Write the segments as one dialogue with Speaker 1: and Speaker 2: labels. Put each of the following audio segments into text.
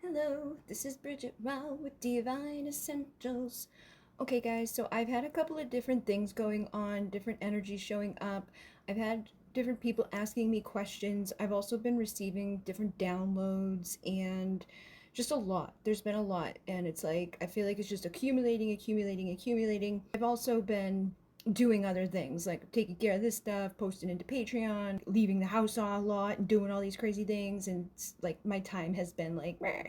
Speaker 1: Hello, this is Bridget Rao with Divine Essentials. Okay, guys, so I've had a couple of different things going on, different energies showing up. I've had different people asking me questions. I've also been receiving different downloads and just a lot. There's been a lot, and it's like I feel like it's just accumulating. I've also been doing other things like taking care of this stuff, posting into Patreon, leaving the house a lot and doing all these crazy things, and like my time has been like meh.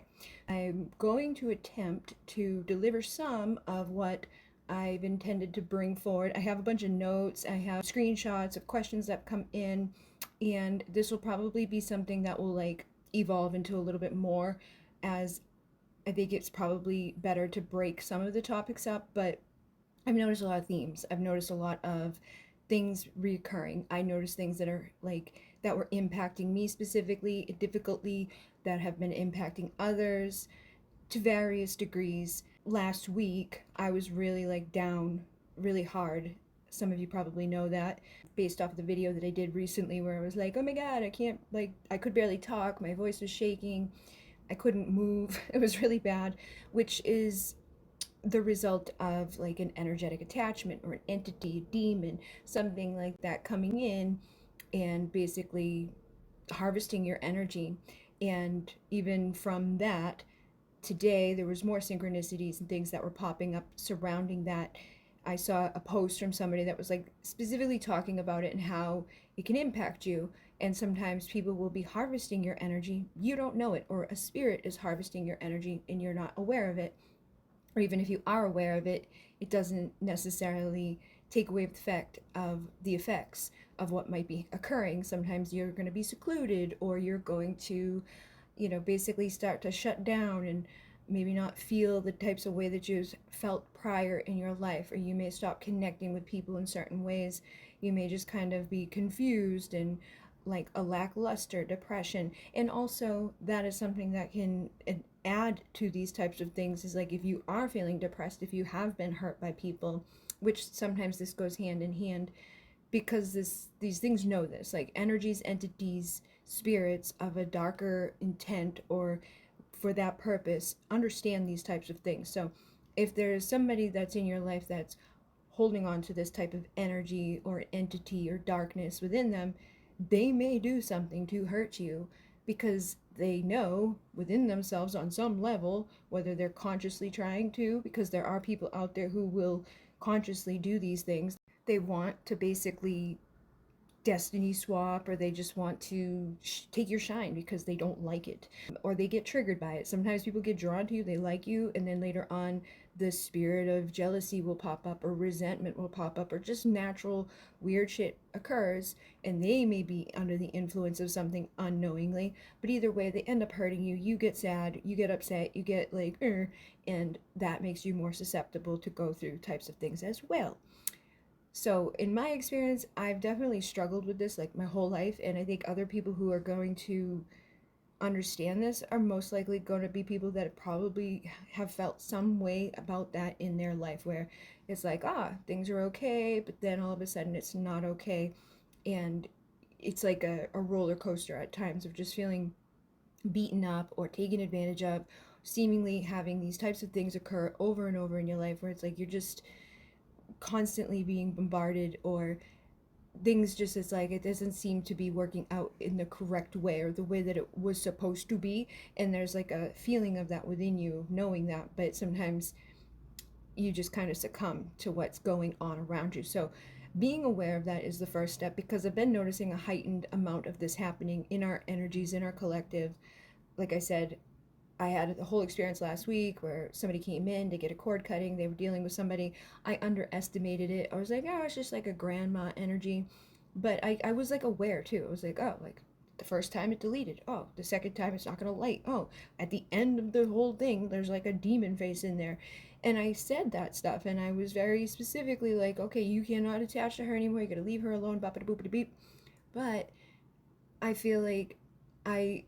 Speaker 1: I'm going to attempt to deliver some of what I've intended to bring forward. I have a bunch of notes, I have screenshots of questions that come in, and this will probably be something that will like evolve into a little bit more, as I think it's probably better to break some of the topics up, but I've noticed a lot of themes. I've noticed a lot of things reoccurring. I noticed things that are like that were impacting me specifically, difficultly, that have been impacting others to various degrees. Last week, I was really like down really hard. Some of you probably know that based off of the video that I did recently where I was like, oh my God, I can't, like, I could barely talk. My voice was shaking. I couldn't move. It was really bad, which is the result of like an energetic attachment or an entity, a demon, something like that coming in and basically harvesting your energy. And even from that, today there was more synchronicities and things that were popping up surrounding that. I saw a post from somebody that was like specifically talking about it and how it can impact you. And sometimes people will be harvesting your energy, you don't know it, or a spirit is harvesting your energy and you're not aware of it. Or even if you are aware of it, it doesn't necessarily take away the effects of what might be occurring. Sometimes you're going to be secluded, or you're going to, basically start to shut down and maybe not feel the types of way that you felt prior in your life, or you may stop connecting with people in certain ways. You may just kind of be confused and like a lackluster depression. And also that is something that can add to these types of things, is like if you are feeling depressed, if you have been hurt by people, which sometimes this goes hand in hand, because these things know this, like energies, entities, spirits of a darker intent or for that purpose understand these types of things. So if there's somebody that's in your life that's holding on to this type of energy or entity or darkness within them, they may do something to hurt you because they know within themselves on some level, whether they're consciously trying to, because there are people out there who will consciously do these things. They want to basically destiny swap, or they just want to take your shine because they don't like it, or they get triggered by it. Sometimes people get drawn to you, they like you, and then later on the spirit of jealousy will pop up, or resentment will pop up, or just natural weird shit occurs, and they may be under the influence of something unknowingly, but either way they end up hurting you. You get sad, you get upset, you get like and that makes you more susceptible to go through types of things as well. So, in my experience, I've definitely struggled with this like my whole life, and I think other people who are going to understand this are most likely going to be people that probably have felt some way about that in their life, where it's like, things are okay, but then all of a sudden it's not okay. And it's like a roller coaster at times of just feeling beaten up or taken advantage of, seemingly having these types of things occur over and over in your life, where it's like you're just constantly being bombarded, or things just, it's like it doesn't seem to be working out in the correct way or the way that it was supposed to be, and there's like a feeling of that within you knowing that, but sometimes you just kind of succumb to what's going on around you. So being aware of that is the first step, because I've been noticing a heightened amount of this happening in our energies, in our collective. Like I said, I had the whole experience last week where somebody came in to get a cord cutting. They were dealing with somebody. I underestimated it. I was like, oh, it's just like a grandma energy. But I was like aware too. I was like, oh, like the first time it deleted. Oh, the second time it's not going to light. Oh, at the end of the whole thing, there's like a demon face in there. And I said that stuff, and I was very specifically like, okay, you cannot attach to her anymore. You got to leave her alone. Bop boop beep. But I feel like I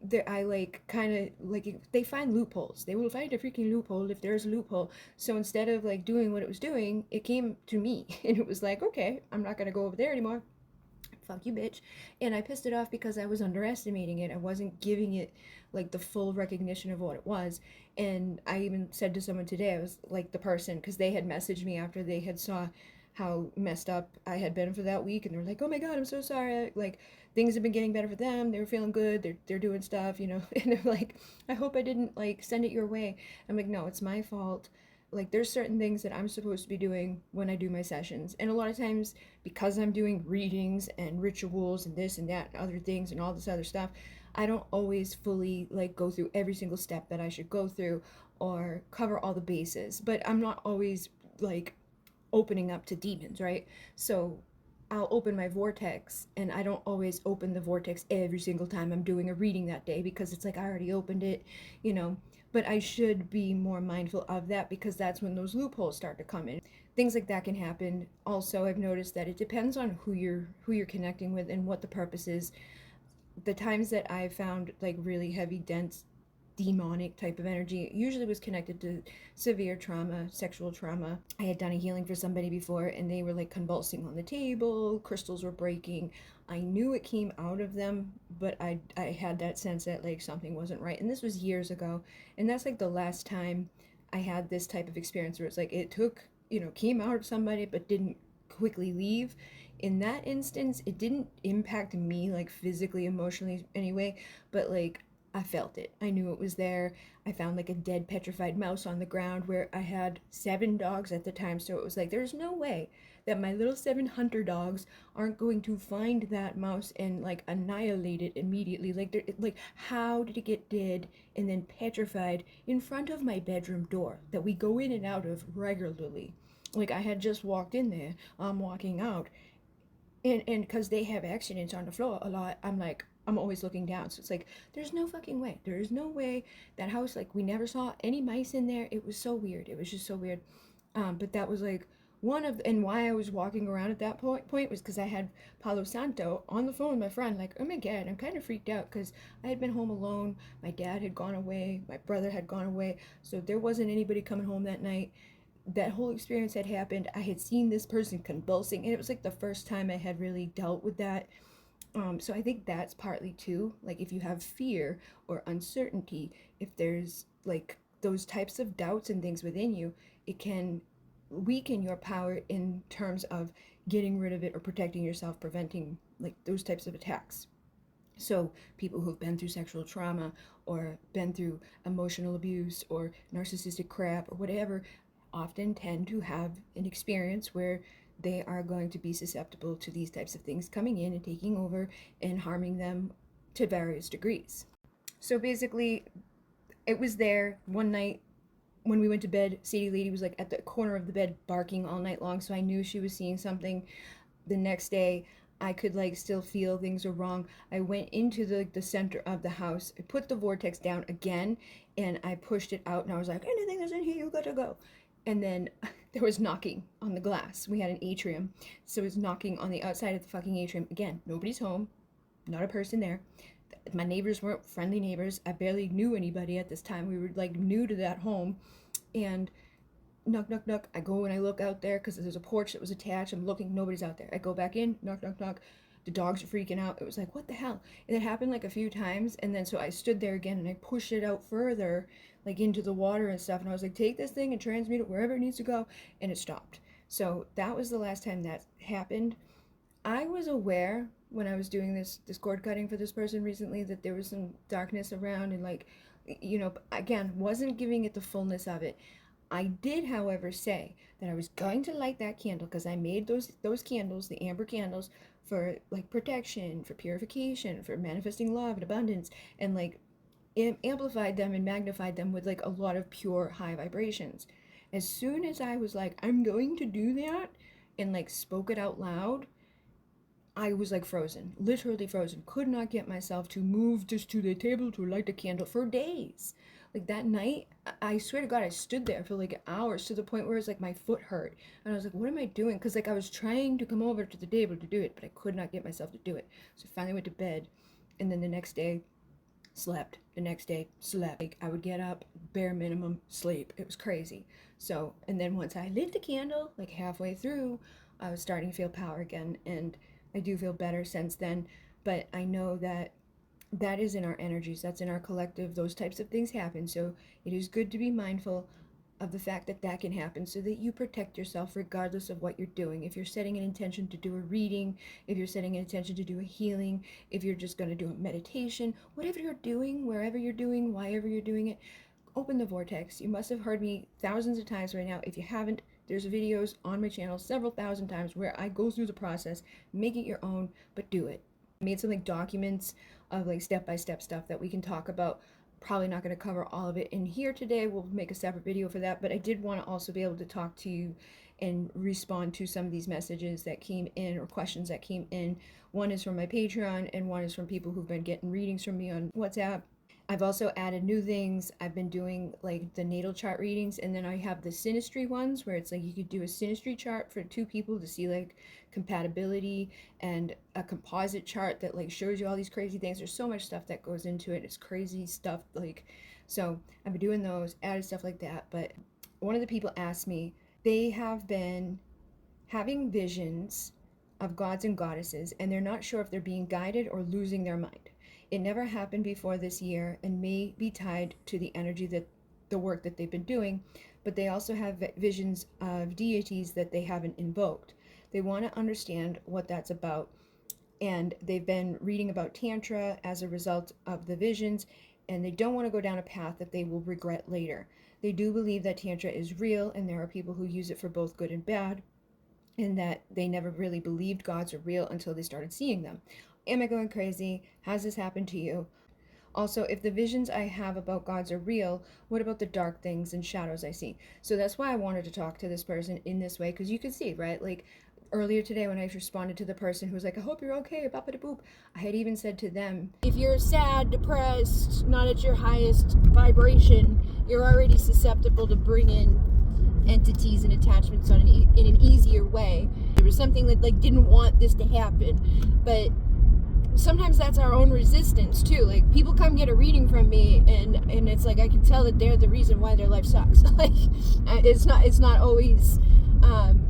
Speaker 1: like kind of like they find loopholes. They will find a freaking loophole if there's a loophole. So instead of like doing what it was doing, it came to me and it was like, okay, I'm not gonna go over there anymore. fuck you, bitch. And I pissed it off because I was underestimating it. I wasn't giving it like the full recognition of what it was. And I even said to someone today, I was like the person, because they had messaged me after they had saw how messed up I had been for that week, and they were like, "Oh my god, I'm so sorry." Like things have been getting better for them. They were feeling good. They're doing stuff, you know. And they're like, "I hope I didn't like send it your way." I'm like, "No, it's my fault." Like there's certain things that I'm supposed to be doing when I do my sessions, and a lot of times because I'm doing readings and rituals and this and that and other things and all this other stuff, I don't always fully like go through every single step that I should go through or cover all the bases. But I'm not always like opening up to demons, right? So I'll open my vortex, and I don't always open the vortex every single time I'm doing a reading that day, because it's like I already opened it, you know. But I should be more mindful of that, because that's when those loopholes start to come in. Things like that can happen. Also, I've noticed that it depends on who you're connecting with and what the purpose is. The times that I've found like really heavy, dense, demonic type of energy, it usually was connected to severe trauma, sexual trauma. I had done a healing for somebody before, and they were like convulsing on the table, crystals were breaking. I knew it came out of them, but I had that sense that like something wasn't right. And this was years ago, and that's like the last time I had this type of experience where it's like it took, you know, came out of somebody but didn't quickly leave. In that instance, it didn't impact me like physically, emotionally anyway, but like I felt it. I knew it was there. I found like a dead petrified mouse on the ground where I had 7 dogs at the time. So it was like, there's no way that my little 7 hunter dogs aren't going to find that mouse and like annihilate it immediately. Like how did it get dead and then petrified in front of my bedroom door that we go in and out of regularly? Like I had just walked in there, I'm walking out, and because they have accidents on the floor a lot, I'm like, I'm always looking down. So it's like, there's no fucking way, there is no way that house, like we never saw any mice in there. It was so weird, it was just so weird. But that was like one of and why I was walking around at that point was because I had Palo Santo on the phone with my friend, like, oh my god, I'm kind of freaked out because I had been home alone. My dad had gone away, my brother had gone away, so there wasn't anybody coming home that night. That whole experience had happened. I had seen this person convulsing, and it was like the first time I had really dealt with that. So I think that's partly too, like if you have fear or uncertainty, if there's like those types of doubts and things within you, it can weaken your power in terms of getting rid of it or protecting yourself, preventing like those types of attacks. So people who've been through sexual trauma or been through emotional abuse or narcissistic crap or whatever often tend to have an experience where they are going to be susceptible to these types of things coming in and taking over and harming them to various degrees. So basically, it was there one night when we went to bed. Sadie Lady was like at the corner of the bed barking all night long, so I knew she was seeing something. The next day, I could like still feel things were wrong. I went into the center of the house. I put the vortex down again, and I pushed it out, and I was like, anything that's in here, you gotta go. And then there was knocking on the glass. We had an atrium, so it was knocking on the outside of the fucking atrium. Again, nobody's home, not a person there. My neighbors weren't friendly neighbors. I barely knew anybody at this time. We were like new to that home, and knock, knock, knock. I go and I look out there because there's a porch that was attached. I'm looking, nobody's out there. I go back in, knock, knock, knock. The dogs are freaking out. It was like, what the hell? And it happened like a few times. And then so I stood there again and I pushed it out further, like into the water and stuff. And I was like, take this thing and transmute it wherever it needs to go. And it stopped. So that was the last time that happened. I was aware when I was doing this cord cutting for this person recently that there was some darkness around, and like, you know, again, wasn't giving it the fullness of it. I did, however, say that I was going to light that candle because I made those candles, the amber candles, for like protection, for purification, for manifesting love and abundance, and like amplified them and magnified them with like a lot of pure high vibrations. As soon as I was like, I'm going to do that, and like spoke it out loud, I was like frozen, literally frozen. Could not get myself to move just to the table to light the candle for days. Like that night, I swear to God, I stood there for like hours to the point where it's like my foot hurt. And I was like, what am I doing? Because like I was trying to come over to the table to do it, but I could not get myself to do it. So I finally went to bed. And then the next day, slept. The next day, slept. Like I would get up, bare minimum, sleep. It was crazy. So, and then once I lit the candle, like halfway through, I was starting to feel power again. And I do feel better since then, but I know that that is in our energies, that's in our collective, those types of things happen. So it is good to be mindful of the fact that that can happen so that you protect yourself regardless of what you're doing. If you're setting an intention to do a reading, if you're setting an intention to do a healing, if you're just going to do a meditation, whatever you're doing, wherever you're doing, why ever you're doing it, open the vortex. You must have heard me thousands of times right now. If you haven't, there's videos on my channel several thousand times where I go through the process, make it your own, but do it. I made some like documents of like step-by-step stuff that we can talk about. Probably not going to cover all of it in here today. We'll make a separate video for that, but I did want to also be able to talk to you and respond to some of these messages that came in or questions that came in. One is from my Patreon and one is from people who've been getting readings from me on WhatsApp. I've also added new things. I've been doing like the natal chart readings, and then I have the synastry ones where it's like you could do a synastry chart for two people to see like compatibility, and a composite chart that like shows you all these crazy things. There's so much stuff that goes into it. It's crazy stuff. Like, so I've been doing those, added stuff like that. But one of the people asked me, they have been having visions of gods and goddesses, and they're not sure if they're being guided or losing their mind. It never happened before this year and may be tied to the energy that the work that they've been doing, but they also have visions of deities that they haven't invoked. They want to understand what that's about, and they've been reading about Tantra as a result of the visions, and they don't want to go down a path that they will regret later. They do believe that Tantra is real, and there are people who use it for both good and bad, and that they never really believed gods are real until they started seeing them. Am I going crazy? Has this happened to you? Also, if the visions I have about gods are real, what about the dark things and shadows I see? So that's why I wanted to talk to this person in this way, because you can see, right? Like earlier today when I responded to the person who was like, I hope you're okay, boop, I had even said to them, if you're sad, depressed, not at your highest vibration, you're already susceptible to bring in entities and attachments in an easier way. There was something that like didn't want this to happen, but sometimes that's our own resistance too. Like people come get a reading from me, and it's like I can tell that they're the reason why their life sucks. Like it's not always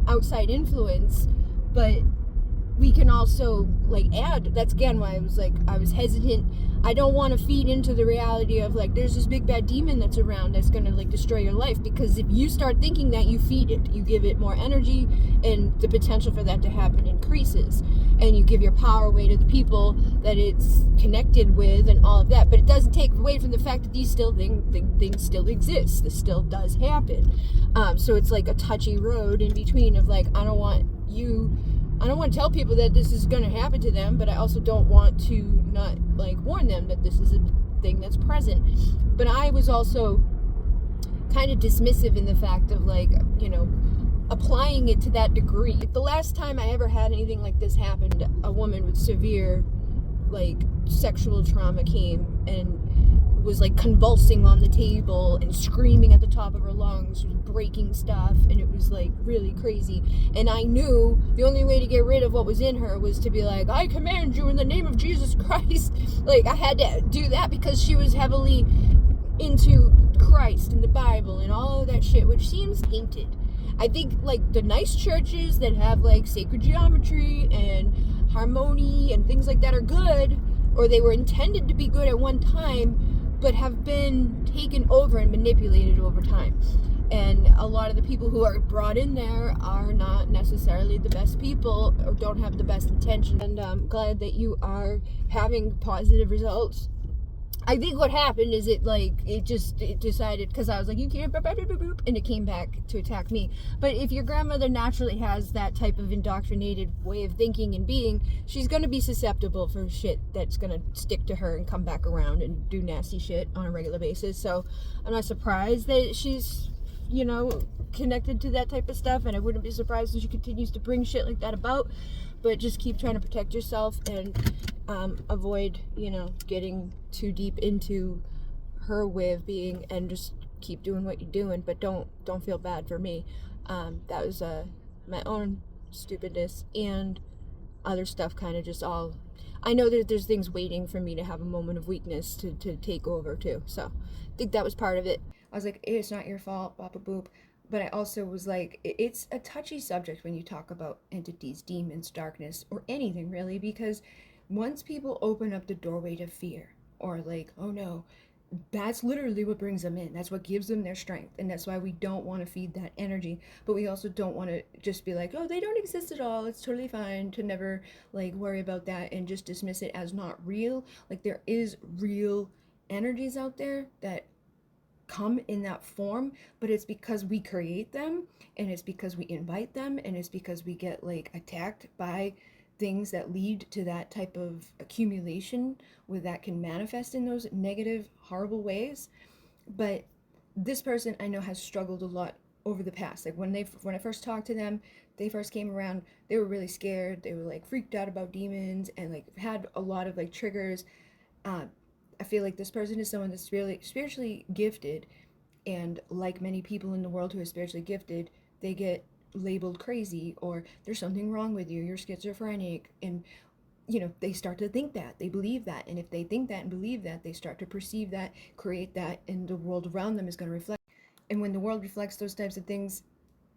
Speaker 1: outside influence, but we can also like add. That's again why I was hesitant. I don't want to feed into the reality of like there's this big bad demon that's around that's gonna like destroy your life, because if you start thinking that, you feed it, you give it more energy, and the potential for that to happen increases, and you give your power away to the people that it's connected with and all of that. But it doesn't take away from the fact that these things still exist. This still does happen. So it's like a touchy road in between of like I don't want to tell people that this is going to happen to them, but I also don't want to not like warn them that this is a thing that's present. But I was also kind of dismissive in the fact of like, applying it to that degree. Like the last time I ever had anything like this happened, a woman with severe like sexual trauma came and was like convulsing on the table and screaming at the top of her lungs, breaking stuff, and it was like really crazy. And I knew the only way to get rid of what was in her was to be like, I command you in the name of Jesus Christ. Like I had to do that because she was heavily into Christ and the Bible and all of that shit, which seems tainted. I think like the nice churches that have like sacred geometry and harmony and things like that are good, or they were intended to be good at one time, but have been taken over and manipulated over time. And a lot of the people who are brought in there are not necessarily the best people or don't have the best intention. And I'm glad that you are having positive results. I think what happened is it decided, because I was like, you can't, and it came back to attack me. But if your grandmother naturally has that type of indoctrinated way of thinking and being, she's going to be susceptible for shit that's going to stick to her and come back around and do nasty shit on a regular basis. So I'm not surprised that she's, connected to that type of stuff, and I wouldn't be surprised if she continues to bring shit like that about. But just keep trying to protect yourself and avoid, getting too deep into her way of being, and just keep doing what you're doing. But don't feel bad for me. That was my own stupidness and other stuff kind of just all. I know that there's things waiting for me to have a moment of weakness to take over too. So I think that was part of it. I was like, it's not your fault, bop a boop. but I also was like, it's a touchy subject when you talk about entities, demons, darkness, or anything really, because once people open up the doorway to fear, or like, oh no, that's literally what brings them in. That's what gives them their strength. And that's why we don't want to feed that energy. But we also don't want to just be like, oh, they don't exist at all. It's totally fine to never like worry about that and just dismiss it as not real. Like there is real energies out there that come in that form, but it's because we create them, and it's because we invite them, and it's because we get like attacked by things that lead to that type of accumulation where that can manifest in those negative horrible ways. But this person I know has struggled a lot over the past, like when I first talked to them, they first came around, they were really scared, they were like freaked out about demons and like had a lot of like triggers. uh, I feel like this person is someone that's really spiritually gifted, and like many people in the world who are spiritually gifted, they get labeled crazy or there's something wrong with you, you're schizophrenic, and they start to think that, they believe that, and if they think that and believe that, they start to perceive that, create that, and the world around them is going to reflect. And when the world reflects those types of things,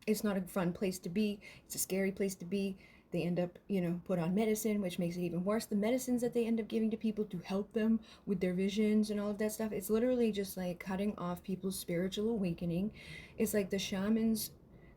Speaker 1: it's not a fun place to be. It's a scary place to be. They end up, put on medicine, which makes it even worse. The medicines that they end up giving to people to help them with their visions and all of that stuff, it's literally just like cutting off people's spiritual awakening. It's like the shamans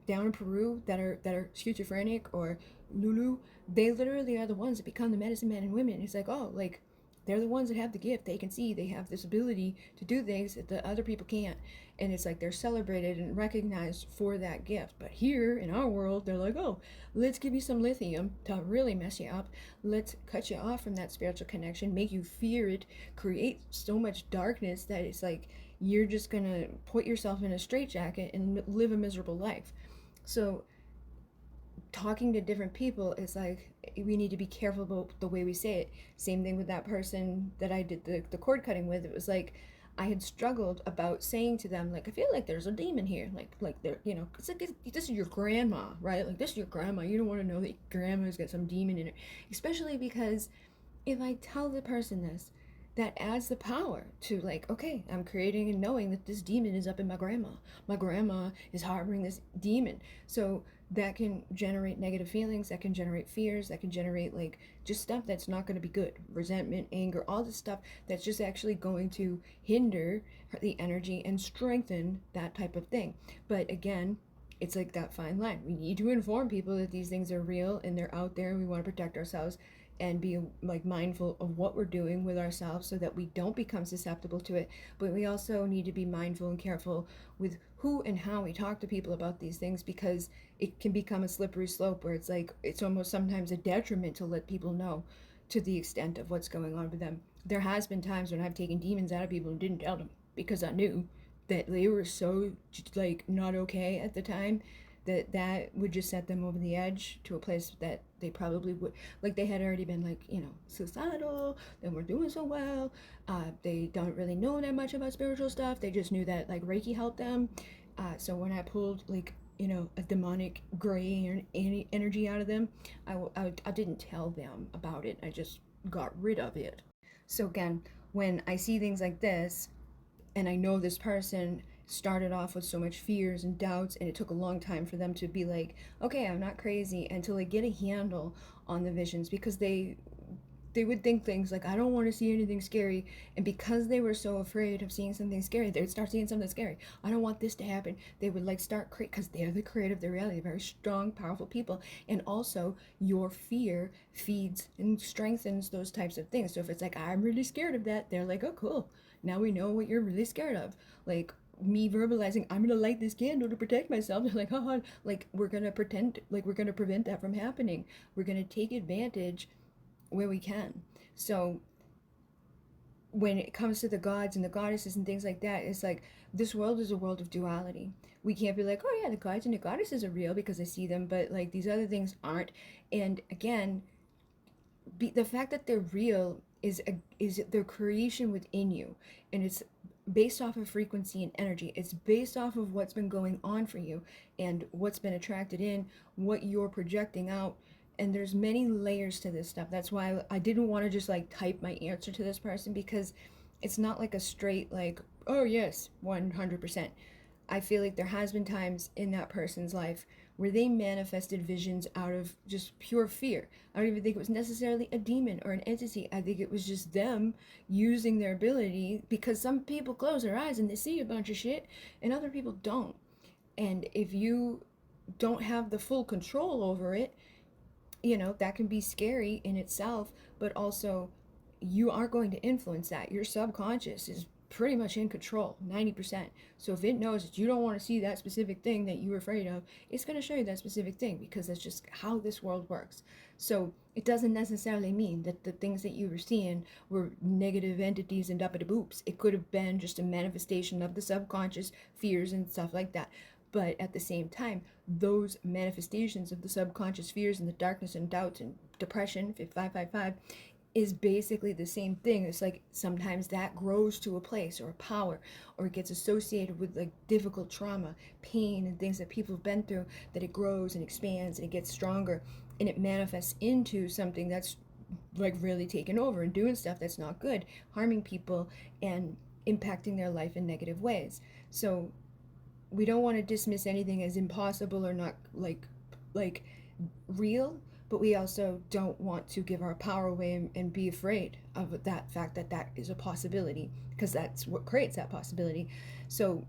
Speaker 1: down in Peru that are schizophrenic or Lulu, they literally are the ones that become the medicine men and women. It's like, oh, like they're the ones that have the gift. They can see, they have this ability to do things that the other people can't. And it's like they're celebrated and recognized for that gift. But here in our world, they're like, oh, let's give you some lithium to really mess you up. Let's cut you off from that spiritual connection, make you fear it, create so much darkness that it's like you're just gonna put yourself in a straitjacket and live a miserable life. So talking to different people is like we need to be careful about the way we say it. Same thing with that person that I did the cord cutting with. It was like I had struggled about saying to them, like, I feel like there's a demon here, like they're, it's like this is your grandma, right? Like this is your grandma. You don't want to know that grandma's got some demon in her, especially because if I tell the person this, that adds the power to like, okay, I'm creating and knowing that this demon is up in my grandma. My grandma is harboring this demon. So that can generate negative feelings, that can generate fears, that can generate like just stuff that's not going to be good. Resentment, anger, all this stuff that's just actually going to hinder the energy and strengthen that type of thing. But again, it's like that fine line. We need to inform people that these things are real and they're out there and we want to protect ourselves and be like mindful of what we're doing with ourselves so that we don't become susceptible to it. But we also need to be mindful and careful with who and how we talk to people about these things, because it can become a slippery slope where it's like it's almost sometimes a detriment to let people know to the extent of what's going on with them. There has been times when I've taken demons out of people and didn't tell them because I knew that they were so like not okay at the time that would just set them over the edge to a place that they probably would, like they had already been like, suicidal, they weren't doing so well, they don't really know that much about spiritual stuff, they just knew that like Reiki helped them. So when I pulled like, a demonic gray energy out of them, I didn't tell them about it, I just got rid of it. So again, when I see things like this, and I know this person started off with so much fears and doubts, and it took a long time for them to be like, okay, I'm not crazy, until they get a handle on the visions, because they would think things like, I don't want to see anything scary, and because they were so afraid of seeing something scary, they would start seeing something scary. I don't want this to happen. They would like start create, because they're the creator of their reality, very strong, powerful people. And also your fear feeds and strengthens those types of things. So if it's like, I'm really scared of that, they're like, oh cool, now we know what you're really scared of. Like me verbalizing, I'm gonna light this candle to protect myself, they're like, haha, like we're gonna pretend like we're gonna prevent that from happening. We're gonna take advantage where we can. So when it comes to the gods and the goddesses and things like that, it's like this world is a world of duality. We can't be like, oh yeah, the gods and the goddesses are real because I see them, but like these other things aren't. And again, the fact that they're real is their creation within you, and it's based off of frequency and energy. It's based off of what's been going on for you and what's been attracted in, what you're projecting out. And there's many layers to this stuff. That's why I didn't want to just like type my answer to this person, because it's not like a straight like, oh yes, 100%. I feel like there has been times in that person's life where they manifested visions out of just pure fear. I don't even think it was necessarily a demon or an entity. I think it was just them using their ability, because some people close their eyes and they see a bunch of shit and other people don't. And if you don't have the full control over it, that can be scary in itself, but also you are going to influence that. Your subconscious is pretty much in control 90%. So if it knows that you don't want to see that specific thing that you're afraid of, it's going to show you that specific thing, because that's just how this world works. So it doesn't necessarily mean that the things that you were seeing were negative entities and uppity boops. It could have been just a manifestation of the subconscious fears and stuff like that. But at the same time, those manifestations of the subconscious fears and the darkness and doubts and depression, 555, is basically the same thing. It's like sometimes that grows to a place or a power, or it gets associated with like difficult trauma, pain, and things that people have been through, that it grows and expands and it gets stronger, and it manifests into something that's like really taking over and doing stuff that's not good, harming people and impacting their life in negative ways. So we don't want to dismiss anything as impossible or not like real, but we also don't want to give our power away and be afraid of that fact that that is a possibility, because that's what creates that possibility. So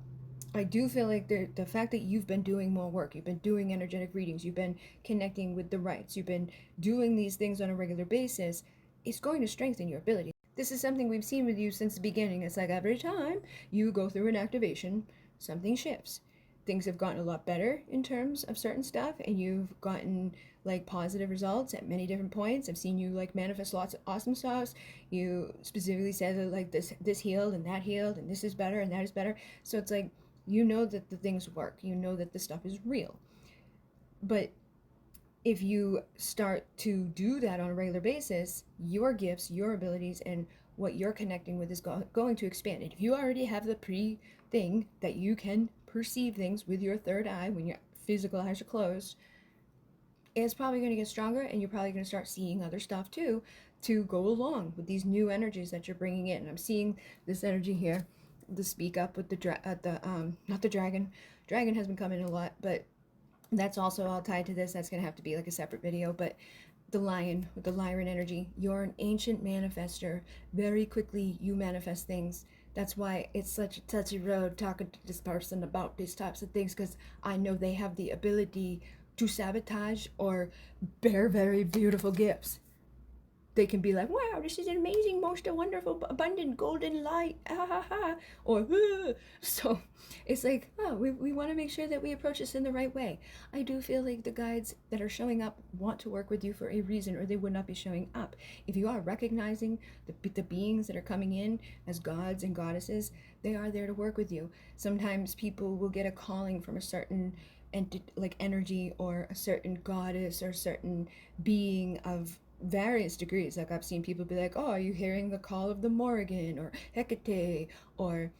Speaker 1: I do feel like the fact that you've been doing more work, you've been doing energetic readings, you've been connecting with the rights, you've been doing these things on a regular basis, is going to strengthen your ability. This is something we've seen with you since the beginning. It's like every time you go through an activation, something shifts. Things have gotten a lot better in terms of certain stuff, and you've gotten like positive results at many different points. I've seen you like manifest lots of awesome stuff. You specifically said that like this healed and that healed and this is better and that is better. So it's like, that the things work. That the stuff is real. But if you start to do that on a regular basis, your gifts, your abilities, and what you're connecting with is going to expand. And if you already have the thing that you can perceive things with your third eye when your physical eyes are closed, it's probably going to get stronger, and you're probably going to start seeing other stuff too, to go along with these new energies that you're bringing in. And I'm seeing this energy here, the speak up with not the dragon. Dragon has been coming a lot, but that's also all tied to this. That's going to have to be like a separate video. But the lion, with the Lyran energy, you're an ancient manifester. Very quickly you manifest things. That's why it's such a touchy road talking to this person about these types of things, because I know they have the ability to sabotage or bear very beautiful gifts. They can be like, wow, this is an amazing, most wonderful, abundant golden light, ah, ha, ha, or, ah. So it's like, oh, we want to make sure that we approach this in the right way. I do feel like the guides that are showing up want to work with you for a reason, or they would not be showing up. If you are recognizing the beings that are coming in as gods and goddesses, they are there to work with you. Sometimes people will get a calling from a certain like energy, or a certain goddess, or a certain being of various degrees. Like I've seen people be like, oh, are you hearing the call of the Morrigan or Hecate or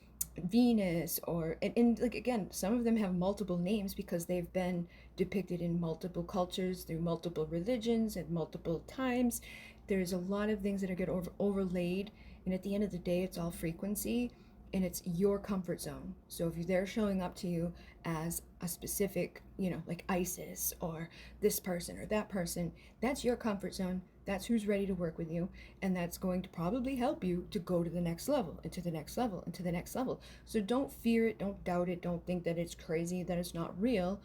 Speaker 1: Venus, or and like again, some of them have multiple names because they've been depicted in multiple cultures through multiple religions at multiple times. There's a lot of things that are get overlaid, and at the end of the day, it's all frequency, and it's your comfort zone. So if they're showing up to you as a specific, like Isis or this person or that person, that's your comfort zone. That's who's ready to work with you, and that's going to probably help you to go to the next level, and to the next level, and to the next level. So don't fear it, don't doubt it, don't think that it's crazy, that it's not real.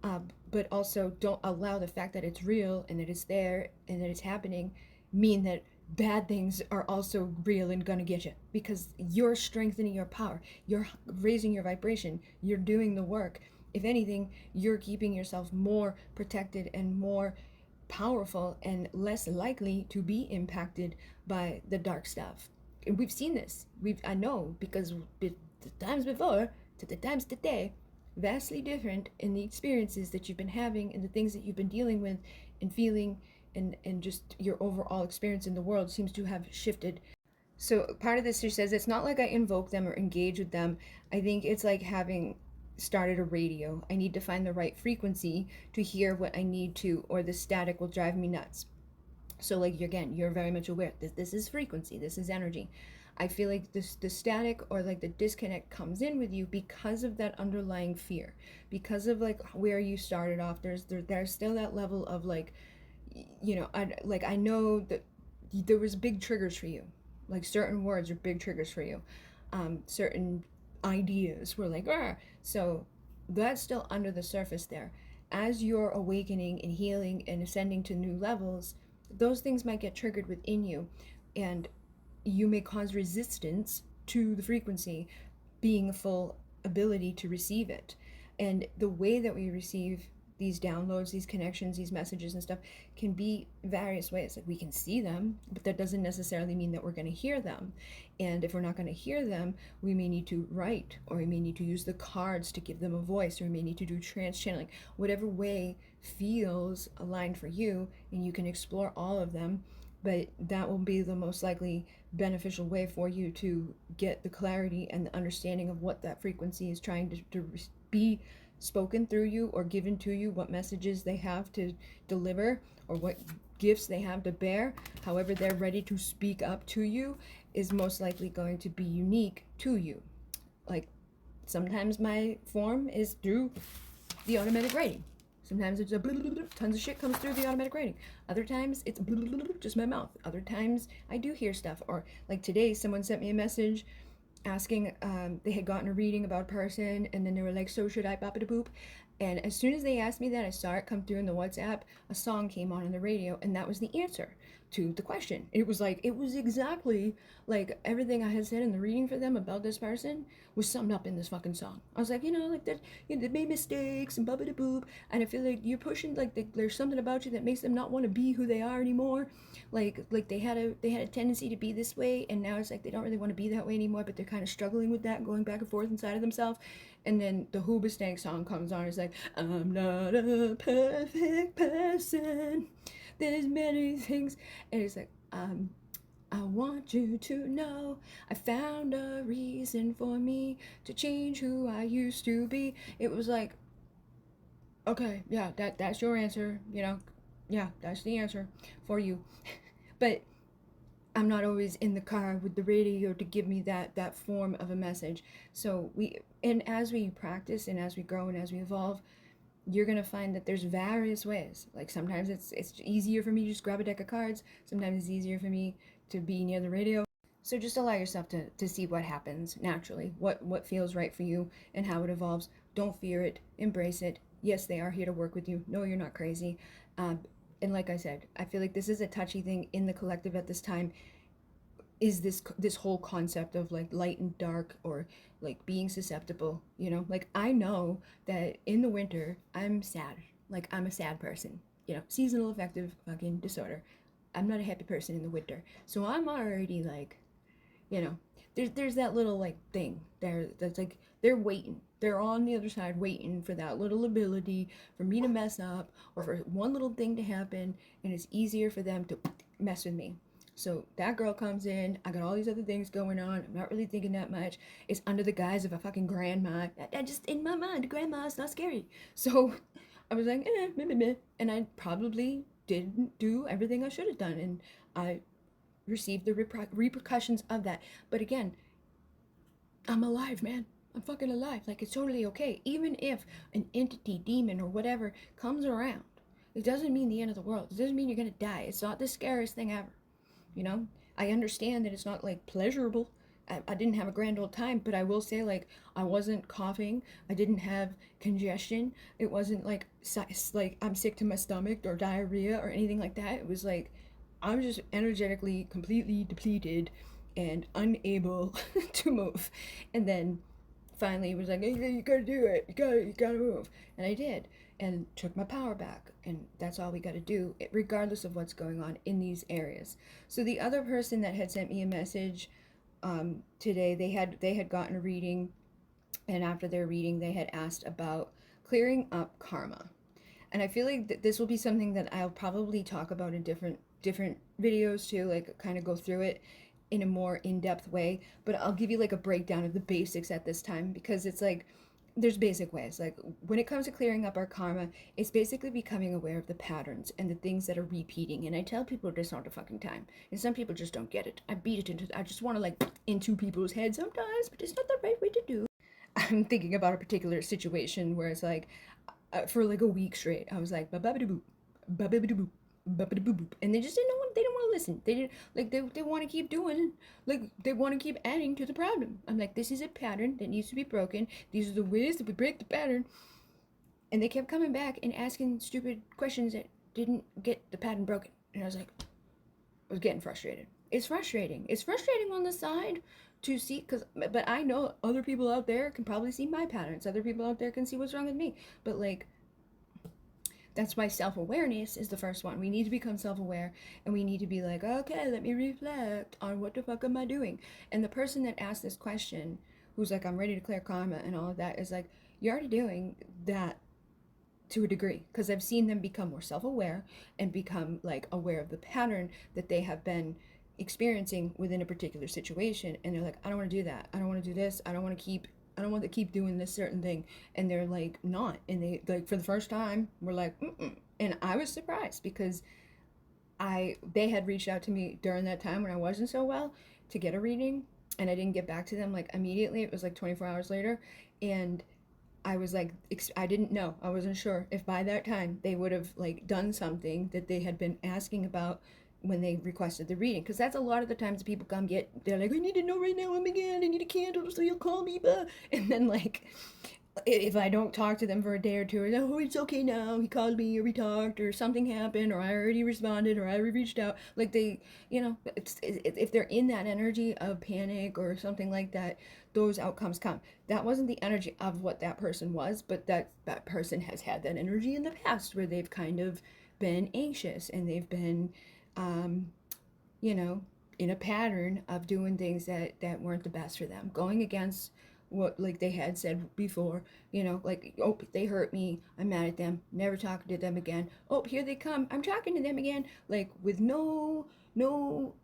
Speaker 1: But also don't allow the fact that it's real and that it's there and that it's happening mean that bad things are also real and gonna get you, because you're strengthening your power, you're raising your vibration, you're doing the work. If anything, you're keeping yourself more protected and more powerful and less likely to be impacted by the dark stuff. And we've seen this. I know, because the times before to the times today, vastly different in the experiences that you've been having and the things that you've been dealing with and feeling, and just your overall experience in the world seems to have shifted. So part of this, she says, it's not like I invoke them or engage with them. I think it's like having started a radio. I need to find the right frequency to hear what I need to, or the static will drive me nuts. So like, again, you're very much aware that this is frequency, this is energy. I feel like this the static or like the disconnect comes in with you because of that underlying fear, because of like where you started off. There's still that level of like, you know, I know that there was big triggers for you, like certain words are big triggers for you, certain ideas were like, ah. So that's still under the surface there. As you're awakening and healing and ascending to new levels, those things might get triggered within you, and you may cause resistance to the frequency being a full ability to receive it. And the way that we receive these downloads, these connections, these messages and stuff can be various ways. Like we can see them, but that doesn't necessarily mean that we're going to hear them. And if we're not going to hear them, we may need to write, or we may need to use the cards to give them a voice, or we may need to do trance channeling, whatever way feels aligned for you, and you can explore all of them. But that will be the most likely beneficial way for you to get the clarity and the understanding of what that frequency is trying to be spoken through you or given to you, what messages they have to deliver, or what gifts they have to bear. However they're ready to speak up to you is most likely going to be unique to you. Like sometimes my form is through the automatic writing. Sometimes it's a tons of shit comes through the automatic writing. Other times it's just my mouth. Other times I do hear stuff. Or like today, someone sent me a message asking, they had gotten a reading about a person, and then they were like, so should I bop it a boop? And as soon as they asked me that, I saw it come through in the WhatsApp. A song came on the radio, and that was the answer to the question. It was like, it was exactly like everything I had said in the reading for them about this person was summed up in this fucking song. I was like, you know, like that, you know, they made mistakes and bop it a boop, and I feel like you're pushing like there's something about you that makes them not want to be who they are anymore. Like they had a tendency to be this way, and now it's like they don't really want to be that way anymore, but they're kind of struggling with that, going back and forth inside of themselves. And then the Hoobastank song comes on. It's like, I'm not a perfect person, there's many things. And it's like, I want you to know I found a reason for me to change who I used to be. It was like, okay, yeah, that's your answer, you know. Yeah, that's the answer for you. But I'm not always in the car with the radio to give me that form of a message. So as we practice and as we grow and as we evolve, you're gonna find that there's various ways. Like sometimes it's easier for me to just grab a deck of cards. Sometimes it's easier for me to be near the radio. So just allow yourself to see what happens naturally, what feels right for you and how it evolves. Don't fear it, embrace it. Yes, they are here to work with you. No, you're not crazy. And like I said, I feel like this is a touchy thing in the collective at this time, is this whole concept of like light and dark, or like being susceptible, you know. Like I know that in the winter I'm sad. Like I'm a sad person, you know, seasonal affective fucking disorder. I'm not a happy person in the winter, so I'm already like, you know, there's that little like thing there that's like they're waiting, they're on the other side waiting for that little ability for me to mess up, or for one little thing to happen, and it's easier for them to mess with me. So that girl comes in, I got all these other things going on, I'm not really thinking that much. It's under the guise of a fucking grandma. I just, in my mind, grandma's not scary. So I was like, meh, meh, meh. And I probably didn't do everything I should have done, and I received the repercussions of that. But again, I'm alive, man. I'm fucking alive. Like, it's totally okay. Even if an entity, demon, or whatever comes around, it doesn't mean the end of the world. It doesn't mean you're gonna die. It's not the scariest thing ever. You know? I understand that it's not, like, pleasurable. I didn't have a grand old time, but I will say, like, I wasn't coughing. I didn't have congestion. It wasn't, like I'm sick to my stomach or diarrhea or anything like that. It was, like, I'm just energetically completely depleted and unable to move. And then finally it was like, hey, you gotta do it. You gotta move. And I did, and took my power back. And that's all we gotta do, regardless of what's going on in these areas. So the other person that had sent me a message today, they had gotten a reading, and after their reading, they had asked about clearing up karma. And I feel like this will be something that I'll probably talk about in different videos too, like kind of go through it in a more in-depth way. But I'll give you like a breakdown of the basics at this time, because it's like there's basic ways. Like when it comes to clearing up our karma, it's basically becoming aware of the patterns and the things that are repeating. And I tell people this all the fucking time, and some people just don't get it. I beat it into. I just want to like into people's heads sometimes, but it's not the right way to do. I'm thinking about a particular situation where it's like, for like a week straight, I was like, ba ba ba boop, ba ba ba boop, ba ba boop, and they just didn't want. They didn't want to listen. They didn't like. They want to keep doing. Like they want to keep adding to the problem. I'm like, this is a pattern that needs to be broken. These are the ways that we break the pattern. And they kept coming back and asking stupid questions that didn't get the pattern broken. And I was like, I was getting frustrated. It's frustrating. It's frustrating on the side to see, but I know other people out there can probably see my patterns. Other people out there can see what's wrong with me. But like, that's why self-awareness is the first one. We need to become self-aware, and we need to be like, okay, let me reflect on what the fuck am I doing. And the person that asked this question, who's like, I'm ready to clear karma and all of that, is like, you're already doing that to a degree, because I've seen them become more self-aware and become like aware of the pattern that they have been experiencing within a particular situation, and they're like, I don't want to do that, I don't want to do this, I don't want to keep doing this certain thing, and they're like not, and they like for the first time were like, mm-mm. And I was surprised because they had reached out to me during that time when I wasn't so well to get a reading, and I didn't get back to them like immediately. It was like 24 hours later, and I was like, I didn't know. I wasn't sure if by that time they would have like done something that they had been asking about when they requested the reading. Because that's a lot of the times people come get, they're like, I need to know right now, oh my God, I need a candle so you'll call me. Blah. And then like, if I don't talk to them for a day or two, or oh, it's okay now, he called me, or we talked, or something happened, or I already responded, or I reached out. Like they, if they're in that energy of panic or something like that, those outcomes come. That wasn't the energy of what that person was, but that person has had that energy in the past where they've kind of been anxious, and they've been, um, you know, in a pattern of doing things that weren't the best for them, going against what like they had said before, like, oh, they hurt me, I'm mad at them, never talking to them again. Oh, here they come, I'm talking to them again, like with no no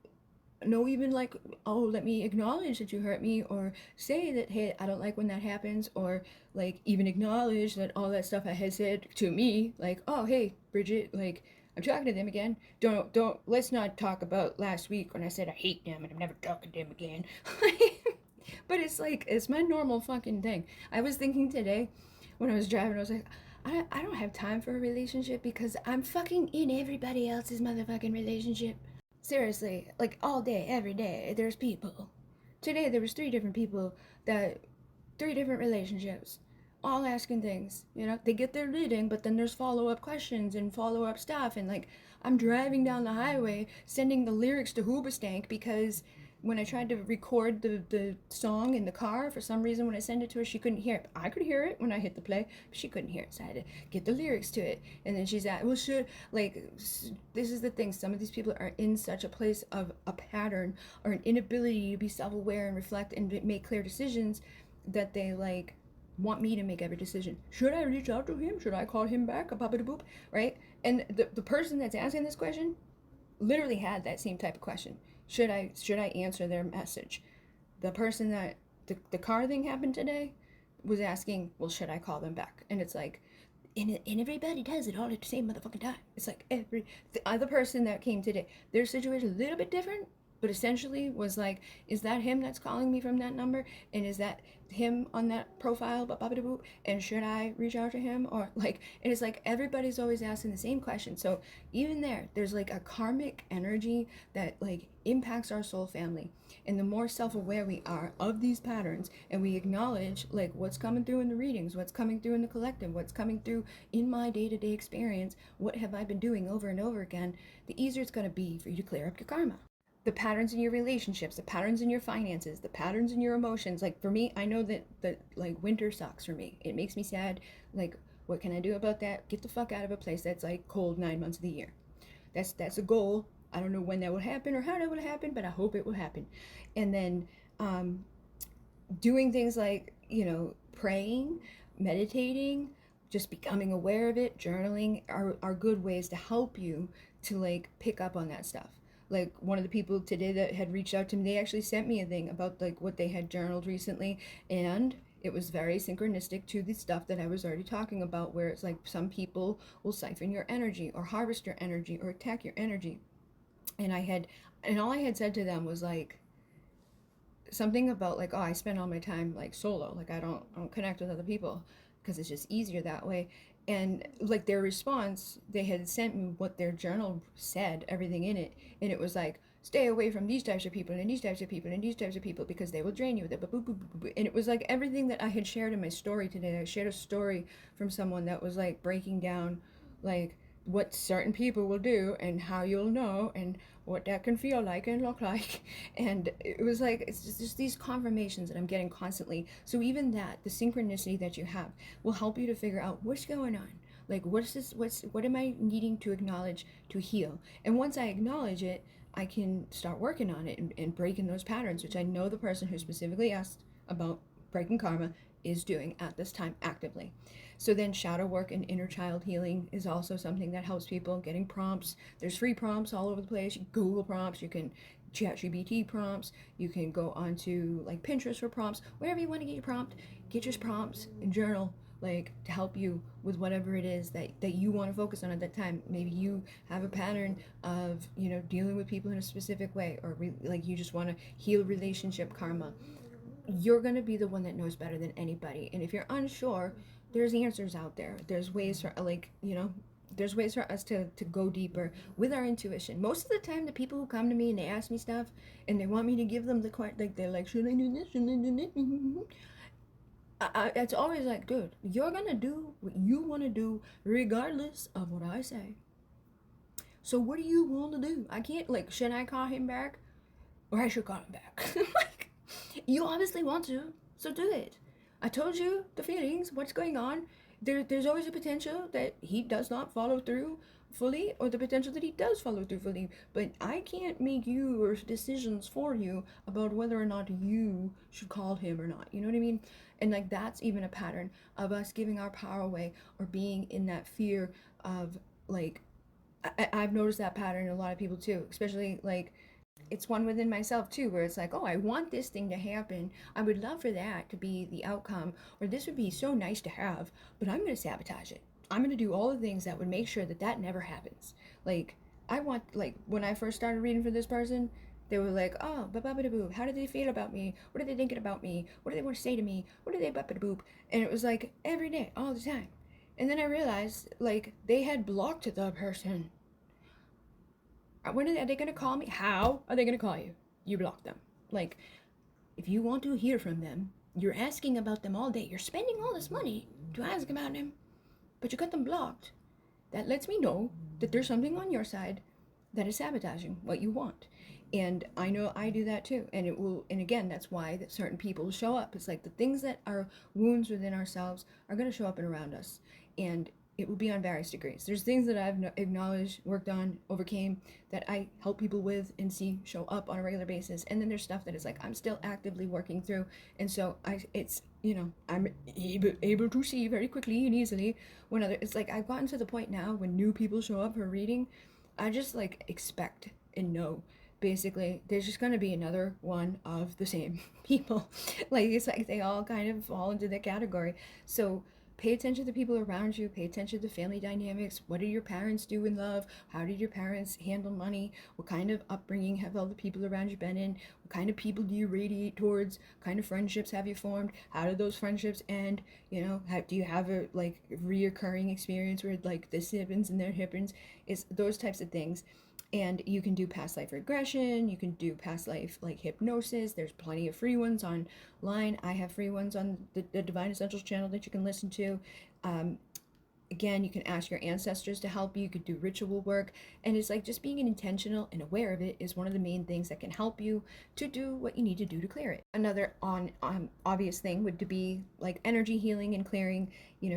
Speaker 1: even like, oh, let me acknowledge that you hurt me, or say that, hey, I don't like when that happens, or like even acknowledge that all that stuff I had said to me, like, oh, hey, Bridget, like, I'm talking to them again. Don't let's not talk about last week when I said I hate them and I'm never talking to them again. But it's like, it's my normal fucking thing. I was thinking today when I was driving, I was like, I don't have time for a relationship because I'm fucking in everybody else's motherfucking relationship. Seriously, like all day, every day, there's people. Today there was that three different relationships, all asking things. They get their reading, but then there's follow-up questions and follow-up stuff, and like I'm driving down the highway sending the lyrics to Hoobastank because when I tried to record the song in the car, for some reason when I sent it to her, she couldn't hear it. I could hear it when I hit the play, but she couldn't hear it, so I had to get the lyrics to it. And then she's at, well, should, like, this is the thing, some of these people are in such a place of a pattern or an inability to be self-aware and reflect and make clear decisions that they like want me to make every decision. Should I reach out to him? Should I call him back? A papa boop, right? And the person that's asking this question literally had that same type of question. Should I answer their message? The person that the car thing happened today was asking, well, should I call them back? And it's like, and everybody does it all at the same motherfucking time. It's like the other person that came today, their situation a little bit different, but essentially was like, is that him that's calling me from that number? And is that him on that profile? And should I reach out to him? Or like, and it's like everybody's always asking the same question. So even there's like a karmic energy that like impacts our soul family. And the more self-aware we are of these patterns, and we acknowledge like what's coming through in the readings, what's coming through in the collective, what's coming through in my day-to-day experience, what have I been doing over and over again, the easier it's going to be for you to clear up your karma. The patterns in your relationships, the patterns in your finances, the patterns in your emotions. Like for me, I know that like winter sucks for me. It makes me sad. Like, what can I do about that? Get the fuck out of a place that's like cold 9 months of the year. That's a goal. I don't know when that will happen or how that will happen, but I hope it will happen. And then doing things like, praying, meditating, just becoming aware of it, journaling are good ways to help you to like pick up on that stuff. Like one of the people today that had reached out to me, they actually sent me a thing about like what they had journaled recently, and it was very synchronistic to the stuff that I was already talking about, where it's like some people will siphon your energy or harvest your energy or attack your energy. And all I had said to them was like something about like, oh, I spend all my time like solo, like I don't connect with other people because it's just easier that way. And like their response, they had sent me what their journal said, everything in it, and it was like, stay away from these types of people and these types of people and these types of people because they will drain you with it. And it was like everything that I had shared in my story today. I shared a story from someone that was like breaking down like what certain people will do and how you'll know and what that can feel like and look like. And it was like it's just these confirmations that I'm getting constantly. So even that, the synchronicity that you have will help you to figure out what's going on, like what am I needing to acknowledge to heal. And once I acknowledge it, I can start working on it and breaking those patterns, which I know the person who specifically asked about breaking karma is doing at this time actively. So then shadow work and inner child healing is also something that helps people getting prompts. There's free prompts all over the place. You Google prompts, you can ChatGPT prompts, you can go onto like Pinterest for prompts, wherever you want to get your prompt, get your prompts and journal like to help you with whatever it is that you want to focus on at that time. Maybe you have a pattern of dealing with people in a specific way, or like you just want to heal relationship karma. You're going to be the one that knows better than anybody. And if you're unsure, there's answers out there. There's ways for there's ways for us to go deeper with our intuition. Most of the time, the people who come to me and they ask me stuff and they want me to give them the like they're like, should I do this? Should I do this? It's always like, dude, you're gonna do what you want to do regardless of what I say. So what do you want to do? I can't like, should I call him back or I should call him back? Like, you obviously want to, so do it. I told you the feelings, what's going on. There's always a potential that he does not follow through fully, or the potential that he does follow through fully. But I can't make your decisions for you about whether or not you should call him or not. You know what I mean? And like that's even a pattern of us giving our power away or being in that fear of like, I've noticed that pattern in a lot of people too, especially like it's one within myself too, where it's like, oh, I want this thing to happen. I would love for that to be the outcome, or this would be so nice to have, but I'm going to sabotage it. I'm going to do all the things that would make sure that that never happens. Like, I want, like, when I first started reading for this person, they were like, oh, ba-ba-ba-da-boop. How did they feel about me? What are they thinking about me? What do they want to say to me? What do they ba-ba-da-boop? And it was like every day, all the time. And then I realized, like, they had blocked the person. When are they going to call me? How are they going to call you? You block them. Like, if you want to hear from them, you're asking about them all day. You're spending all this money to ask about them, but you got them blocked. That lets me know that there's something on your side that is sabotaging what you want. And I know I do that too. And it will, and again, that's why that certain people show up. It's like the things that are wounds within ourselves are going to show up and around us. And it will be on various degrees. There's things that I've acknowledged, worked on, overcame, that I help people with and see show up on a regular basis. And then there's stuff that is like I'm still actively working through. And so I'm able to see very quickly and easily when it's like I've gotten to the point now when new people show up for reading, I just like expect and know basically there's just going to be another one of the same people. Like it's like they all kind of fall into that category. So pay attention to the people around you, pay attention to family dynamics. What do your parents do in love? How did your parents handle money? What kind of upbringing have all the people around you been in? What kind of people do you radiate towards? What kind of friendships have you formed? How do those friendships end? Do you have a like reoccurring experience where like this happens and that happens? It's those types of things. And you can do past life regression, you can do past life like hypnosis. There's plenty of free ones online. I have free ones on the Divine Essentials channel that you can listen to. Again, you can ask your ancestors to help you. You could do ritual work. And it's like just being intentional and aware of it is one of the main things that can help you to do what you need to do to clear it. Another obvious thing would be like energy healing and clearing,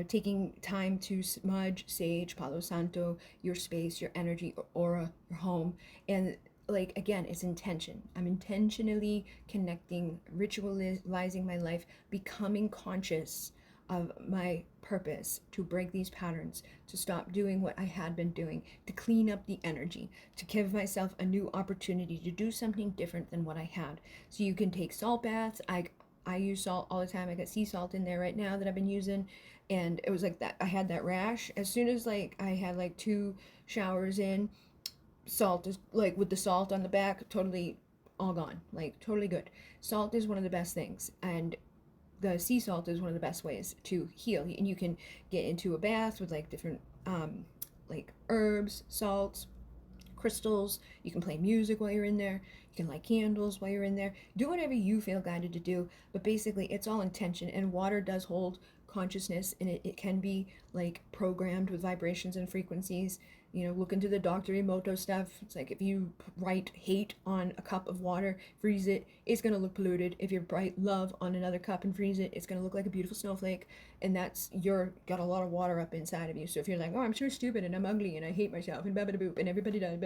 Speaker 1: taking time to smudge, sage, Palo Santo, your space, your energy, aura, your home. And like again, it's intention. I'm intentionally connecting, ritualizing my life, becoming conscious of my purpose to break these patterns, to stop doing what I had been doing, to clean up the energy, to give myself a new opportunity to do something different than what I had. So you can take salt baths. I use salt all the time. I got sea salt in there right now that I've been using, and it was like that. I had that rash as soon as like I had like 2 showers in. Salt is like with the salt on the back, totally all gone, like totally good. Salt is one of the best things, and the sea salt is one of the best ways to heal. And you can get into a bath with like different like herbs, salts, crystals. You can play music while you're in there. You can light candles while you're in there. Do whatever you feel guided to do. But basically, it's all intention. And water does hold consciousness, and it can be like programmed with vibrations and frequencies. Look into the Dr. Emoto stuff. It's like if you write hate on a cup of water, freeze it, it's going to look polluted. If you write love on another cup and freeze it, it's going to look like a beautiful snowflake. And that's, you're got a lot of water up inside of you. So if you're like, oh, I'm so stupid and I'm ugly and I hate myself and boop and everybody does,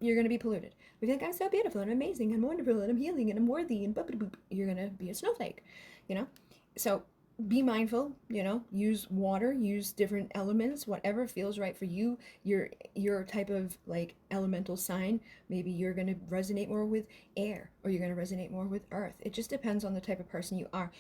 Speaker 1: you're going to be polluted. But if you're like, I'm so beautiful and amazing and wonderful and I'm healing and I'm worthy and boop, you're going to be a snowflake, So be mindful, use water, use different elements, whatever feels right for you. Your type of like elemental sign, maybe you're going to resonate more with air or you're going to resonate more with earth. It just depends on the type of person you are.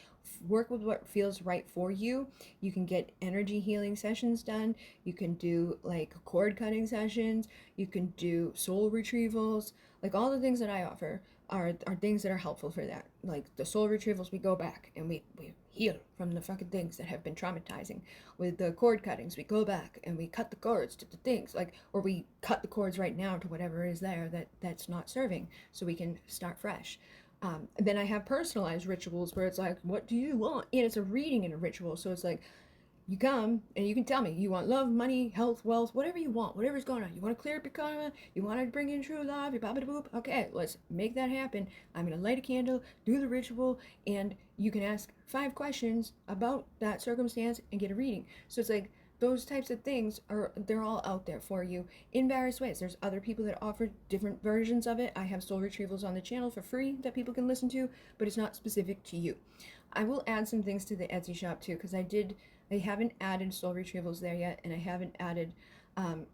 Speaker 1: Work with what feels right for you. You can get energy healing sessions done. You can do like cord cutting sessions. You can do soul retrievals. Like all the things that I offer are things that are helpful for that. Like the soul retrievals, we go back and we heal from the fucking things that have been traumatizing. With the cord cuttings, we go back and we cut the cords to the things, like, or we cut the cords right now to whatever is there that's not serving, so we can start fresh. Then I have personalized rituals where it's like, what do you want? And it's a reading and a ritual, so it's like, you come and you can tell me you want love, money, health, wealth, whatever you want, whatever's going on. You want to clear up your karma, you want to bring in true love, your baba boop. Okay, let's make that happen. I'm gonna light a candle, do the ritual, and you can ask 5 questions about that circumstance and get a reading. So it's like those types of things they're all out there for you in various ways. There's other people that offer different versions of it. I have soul retrievals on the channel for free that people can listen to, but it's not specific to you. I will add some things to the Etsy shop too, because I haven't added soul retrievals there yet, and I haven't added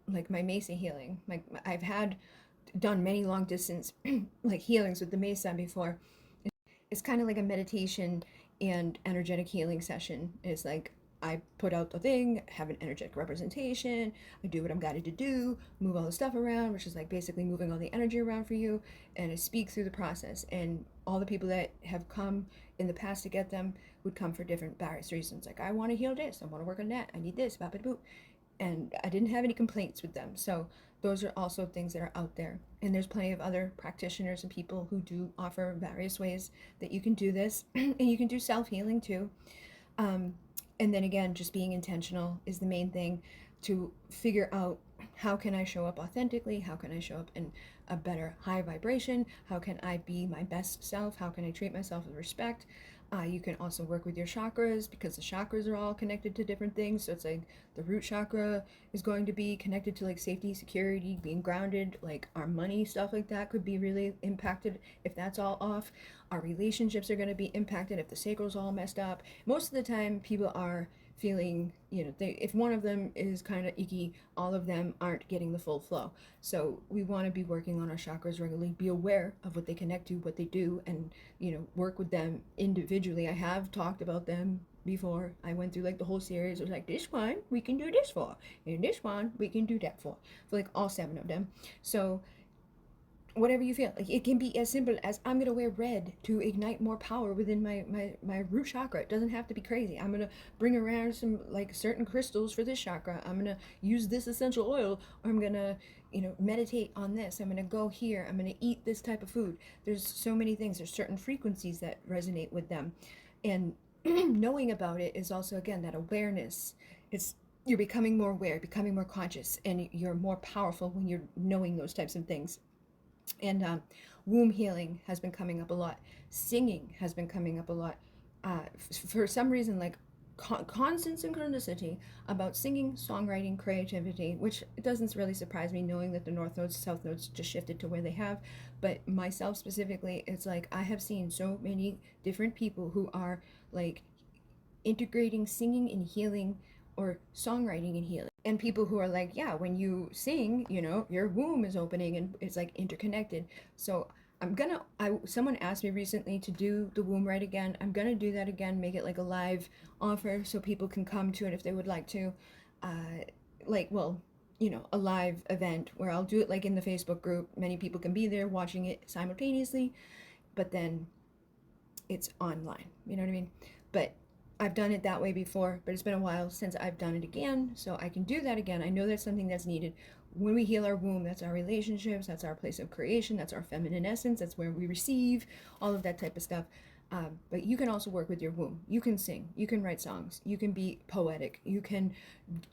Speaker 1: like my mesa healing. Like I've done many long distance like healings with the mesa before. It's kind of like a meditation and energetic healing session. It's like I put out the thing, have an energetic representation, I do what I'm guided to do, move all the stuff around, which is like basically moving all the energy around for you, and I speak through the process. And all the people that have come in the past to get them would come for different various reasons. Like, I want to heal this, I want to work on that, I need this, bop it boop. And I didn't have any complaints with them. So those are also things that are out there. And there's plenty of other practitioners and people who do offer various ways that you can do this. And you can do self-healing too. And then again, just being intentional is the main thing, to figure out, how can I show up authentically? How can I show up in a better high vibration? How can I be my best self? How can I treat myself with respect? You can also work with your chakras, because the chakras are all connected to different things. So it's like the root chakra is going to be connected to like safety, security, being grounded, like our money, stuff like that could be really impacted if that's all off. Our relationships are going to be impacted if the sacral's all messed up. Most of the time people are feeling, if one of them is kind of icky, all of them aren't getting the full flow. So we want to be working on our chakras regularly, be aware of what they connect to, what they do, and work with them individually. I have talked about them before. I went through like the whole series. It was like, this one we can do this for, and this one we can do that for like all 7 of them. So whatever you feel, like, it can be as simple as, I'm gonna wear red to ignite more power within my root chakra. It doesn't have to be crazy. I'm gonna bring around some like certain crystals for this chakra. I'm gonna use this essential oil, or I'm gonna meditate on this. I'm gonna go here, I'm gonna eat this type of food. There's so many things. There's certain frequencies that resonate with them, and knowing about it is also, again, that awareness. You're becoming more aware, becoming more conscious, and you're more powerful when you're knowing those types of things. And womb healing has been coming up a lot. Singing has been coming up a lot. For some reason, like constant synchronicity about singing, songwriting, creativity, which doesn't really surprise me, knowing that the North Nodes, South Nodes just shifted to where they have. But myself specifically, it's like I have seen so many different people who are like integrating singing and healing, or songwriting and healing. And people who are like, yeah, when you sing, your womb is opening, and it's like interconnected. So someone asked me recently to do the womb rite again. I'm gonna do that again, make it like a live offer so people can come to it if they would like to. Uh, like, well, a live event where I'll do it like in the Facebook group. Many people can be there watching it simultaneously, but then it's online. You know what I mean? But I've done it that way before, but it's been a while since I've done it again, so I can do that again. I know that's something that's needed. When we heal our womb, that's our relationships, that's our place of creation, that's our feminine essence, that's where we receive, all of that type of stuff. But you can also work with your womb. You can sing, you can write songs, you can be poetic, you can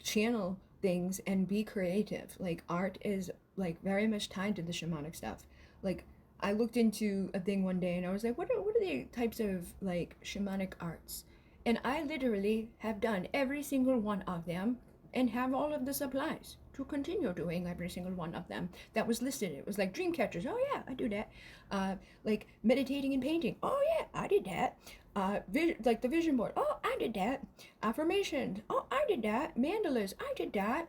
Speaker 1: channel things and be creative. Like art is like very much tied to the shamanic stuff. Like I looked into a thing one day and I was like, what are the types of like shamanic arts? And I literally have done every single one of them and have all of the supplies to continue doing every single one of them that was listed. It was like dream catchers. Oh yeah, I do that. Like meditating and painting. Oh yeah, I did that. Like the vision board. Oh, I did that. Affirmations. Oh, I did that. Mandalas. I did that.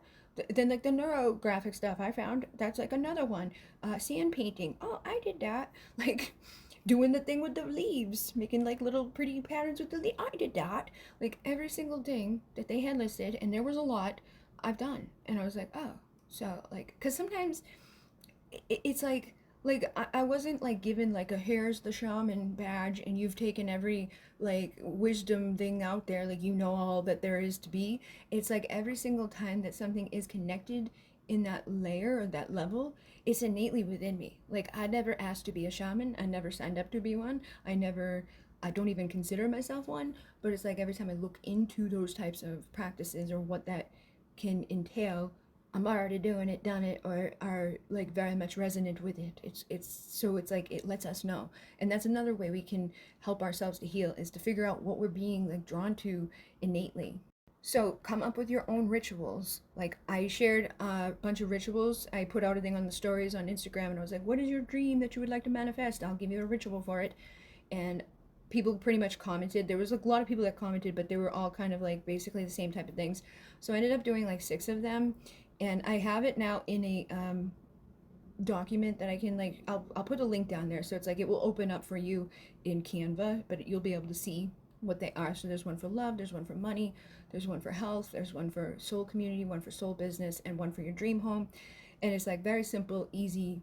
Speaker 1: Then like the neurographic stuff I found, that's like another one. Sand painting. Oh, I did that. Like doing the thing with the leaves, making like little pretty patterns with the leaves. I did that. Like every single thing that they had listed, and there was a lot, I've done. And I was like, oh, so like, because sometimes it's like I wasn't like given like a here's the shaman badge and you've taken every like wisdom thing out there, like all that there is to be. It's like every single time that something is connected in that layer or that level, it's innately within me. Like I never asked to be a shaman, I never signed up to be one, I don't even consider myself one, but it's like every time I look into those types of practices or what that can entail, I'm already doing it, done it, or are like very much resonant with it. It's like it lets us know, and that's another way we can help ourselves to heal is to figure out what we're being like drawn to innately. So come up with your own rituals. Like I shared a bunch of rituals. I put out a thing on the stories on Instagram, and I was like, "What is your dream that you would like to manifest? I'll give you a ritual for it." And people pretty much commented. There was a lot of people that commented, but they were all kind of like basically the same type of things. So I ended up doing like 6 of them, and I have it now in a document that I can like. I'll put a link down there, so it's like it will open up for you in Canva, but you'll be able to see what they are. So there's one for love, there's one for money, there's one for health, there's one for soul community, one for soul business, and one for your dream home. And it's like very simple, easy,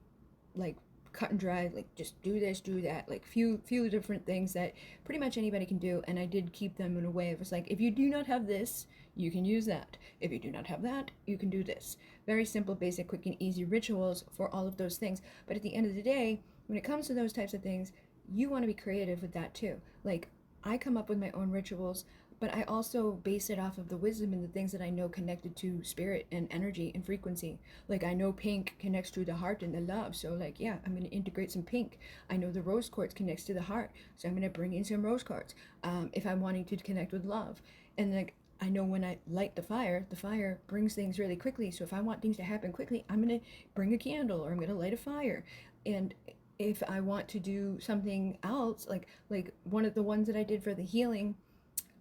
Speaker 1: like cut and dry, like just do this, do that, like few different things that pretty much anybody can do. And I did keep them in a way. It was like, if you do not have this, you can use that. If you do not have that, you can do this. Very simple, basic, quick, and easy rituals for all of those things. But at the end of the day, when it comes to those types of things, you want to be creative with that too. Like I come up with my own rituals, but I also base it off of the wisdom and the things that I know connected to spirit and energy and frequency. Like I know pink connects to the heart and the love, so like yeah, I'm gonna integrate some pink. I know the rose quartz connects to the heart, so I'm gonna bring in some rose quartz. If I'm wanting to connect with love, and like I know when I light the fire brings things really quickly. So if I want things to happen quickly, I'm gonna bring a candle or I'm gonna light a fire. And if I want to do something else, like one of the ones that I did for the healing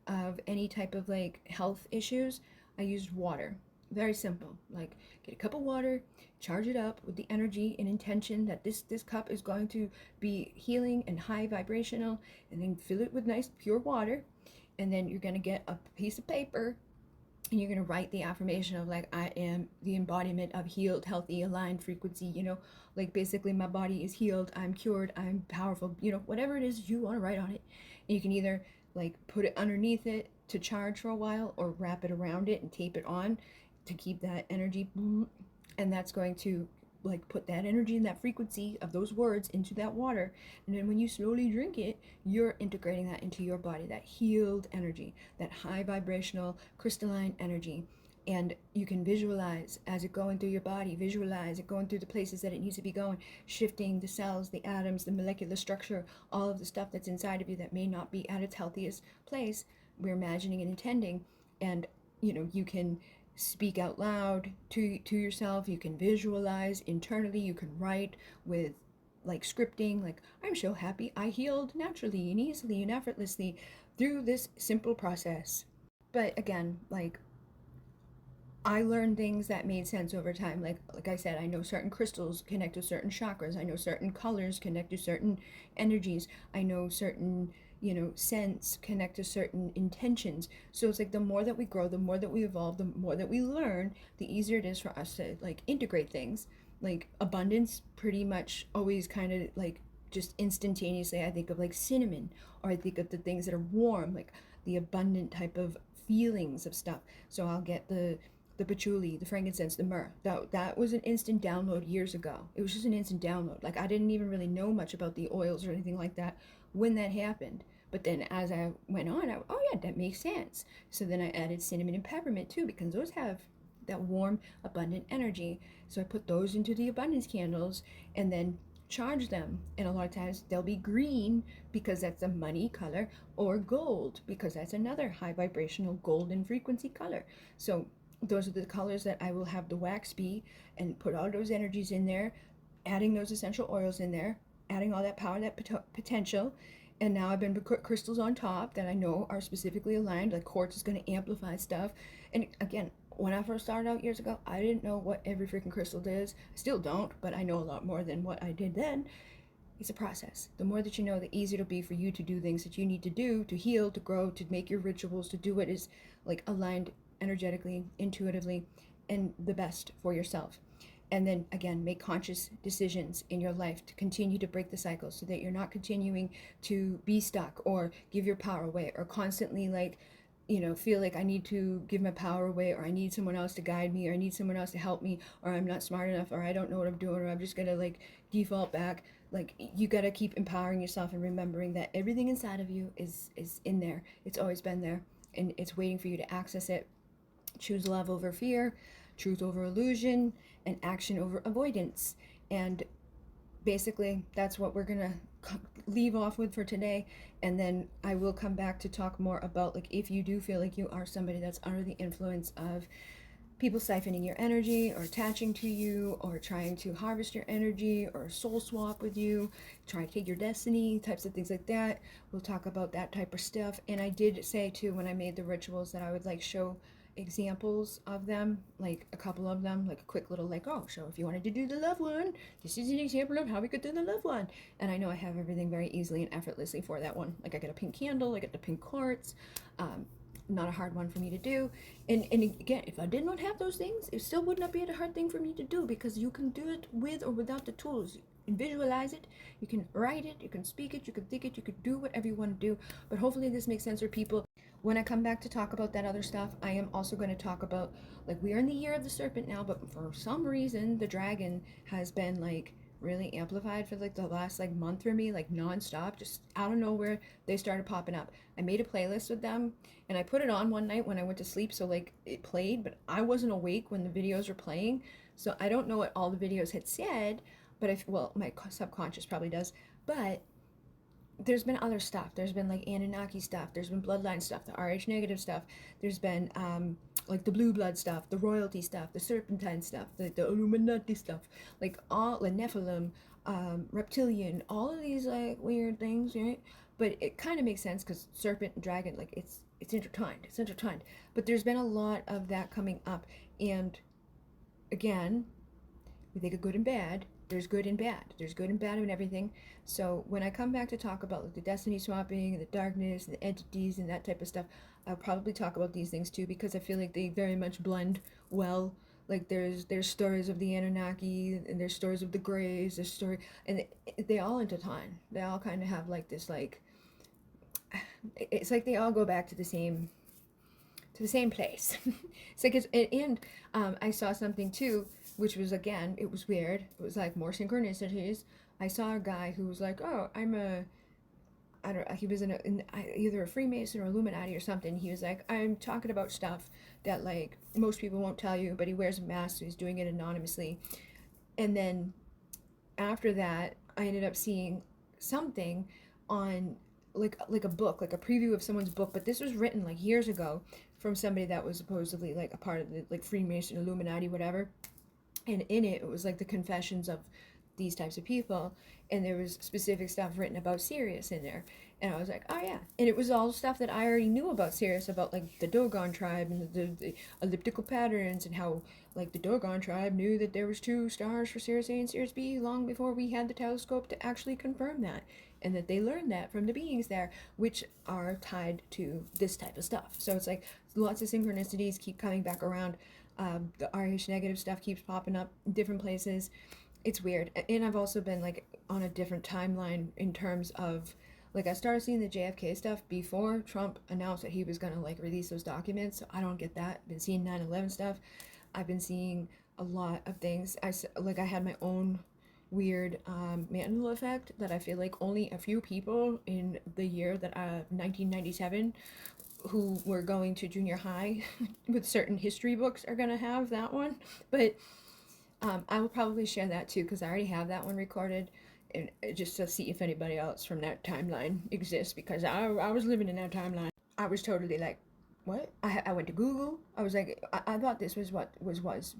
Speaker 1: of any type of like health issues, I used water. Very simple. Like get a cup of water, charge it up with the energy and intention that this cup is going to be healing and high vibrational, and then fill it with nice pure water. And then you're going to get a piece of paper and you're going to write the affirmation of like, I am the embodiment of healed, healthy, aligned frequency, like basically my body is healed, I'm cured, I'm powerful, whatever it is you want to write on it. And you can either like put it underneath it to charge for a while or wrap it around it and tape it on to keep that energy, and that's going to like put that energy and that frequency of those words into that water. And then when you slowly drink it, you're integrating that into your body, that healed energy, that high vibrational crystalline energy. And you can visualize as it going through your body, visualize it going through the places that it needs to be going, shifting the cells, the atoms, the molecular structure, all of the stuff that's inside of you that may not be at its healthiest place. We're imagining and intending. And you can speak out loud to yourself, you can visualize internally, you can write with like scripting, like I'm so happy I healed naturally and easily and effortlessly through this simple process. But again, like I learned things that made sense over time. Like I said, I know certain crystals connect to certain chakras. I know certain colors connect to certain energies. I know certain, scents connect to certain intentions. So it's like the more that we grow, the more that we evolve, the more that we learn, the easier it is for us to like integrate things. Like abundance pretty much always kind of like just instantaneously I think of like cinnamon, or I think of the things that are warm, like the abundant type of feelings of stuff. So I'll get the patchouli, the frankincense, the myrrh. That was an instant download years ago. It was just an instant download. Like I didn't even really know much about the oils or anything like that when that happened. But then as I went on, oh yeah, that makes sense. So then I added cinnamon and peppermint too, because those have that warm, abundant energy. So I put those into the abundance candles and then charge them. And a lot of times they'll be green because that's a money color, or gold because that's another high vibrational golden frequency color. So those are the colors that I will have the wax be, and put all those energies in there, adding those essential oils in there, adding all that power, that potential. And now I've been put crystals on top that I know are specifically aligned. Like quartz is going to amplify stuff. And again, when I first started out years ago, I didn't know what every freaking crystal does. I still don't, but I know a lot more than what I did then. It's a process. The more that you know, the easier it'll be for you to do things that you need to do to heal, to grow, to make your rituals, to do what is like aligned energetically, intuitively, and the best for yourself. And then again, make conscious decisions in your life to continue to break the cycle so that you're not continuing to be stuck or give your power away, or constantly like, feel like I need to give my power away, or I need someone else to guide me, or I need someone else to help me, or I'm not smart enough, or I don't know what I'm doing, or I'm just gonna like default back. Like you gotta keep empowering yourself and remembering that everything inside of you is in there. It's always been there, and it's waiting for you to access it. Choose love over fear, truth over illusion, and action over avoidance. And basically, that's what we're gonna leave off with for today. And then I will come back to talk more about like if you do feel like you are somebody that's under the influence of people siphoning your energy, or attaching to you, or trying to harvest your energy, or soul swap with you, try to take your destiny, types of things like that. We'll talk about that type of stuff. And I did say too, when I made the rituals, that I would like show examples of them, like a couple of them, like a quick little like, oh, so if you wanted to do the love one, this is an example of how we could do the love one. And I know I have everything very easily and effortlessly for that one. Like I get a pink candle, I get the pink quartz, not a hard one for me to do. And again, if I did not have those things, it still would not be a hard thing for me to do, because you can do it with or without the tools. You can visualize it, you can write it, you can speak it, you can think it, you could do whatever you want to do. But hopefully this makes sense for people. When I come back to talk about that other stuff, I am also going to talk about, like, we are in the year of the serpent now, but for some reason the dragon has been like really amplified for like the last like month for me, like nonstop, just out of nowhere they started popping up. I made a playlist with them, and I put it on one night when I went to sleep, so like it played, but I wasn't awake when the videos were playing, so I don't know what all the videos had said, but if, well, my subconscious probably does. But there's been other stuff. There's been like Anunnaki stuff. There's been bloodline stuff, the RH negative stuff. There's been like the blue blood stuff, the royalty stuff, the serpentine stuff, the Illuminati stuff, like all the Nephilim, reptilian, all of these like weird things, right? But it kind of makes sense because serpent and dragon, like it's intertwined. It's intertwined. But there's been a lot of that coming up, and again, we think of good and bad. There's good and bad. There's good and bad in everything. So when I come back to talk about like the destiny swapping and the darkness and the entities and that type of stuff, I'll probably talk about these things too, because I feel like they very much blend well. Like there's stories of the Anunnaki, and there's stories of the Greys, there's story, and they all intertwine. They all kind of have like this like, it's like they all go back to the same place. It's like I saw something too, which was, again, it was weird. It was like more synchronicities. I saw a guy who was like, oh, I don't know, he was either a Freemason or Illuminati or something. He was like, I'm talking about stuff that like most people won't tell you, but he wears a mask, so he's doing it anonymously. And then after that, I ended up seeing something on like a book, like a preview of someone's book, but this was written like years ago from somebody that was supposedly like a part of the like Freemason, Illuminati, whatever. And in it, it was like the confessions of these types of people, and there was specific stuff written about Sirius in there, and I was like, oh yeah, and it was all stuff that I already knew about Sirius, about like the Dogon tribe and the elliptical patterns, and how like the Dogon tribe knew that there was two stars for Sirius A and Sirius B long before we had the telescope to actually confirm that, and that they learned that from the beings there, which are tied to this type of stuff. So it's like lots of synchronicities keep coming back around. The RH negative stuff keeps popping up in different places. It's weird. And I've also been like on a different timeline in terms of like I started seeing the JFK stuff before Trump announced that he was gonna like release those documents. So I don't get that. I've been seeing 9/11 stuff. I've been seeing a lot of things. I had my own weird Mandela effect that I feel like only a few people in the year that 1997 who were going to junior high with certain history books are gonna have that one. But I will probably share that too because I already have that one recorded, and just to see if anybody else from that timeline exists, because I was living in that timeline. I was totally like, what? I went to Google. I was like, I thought this was what was.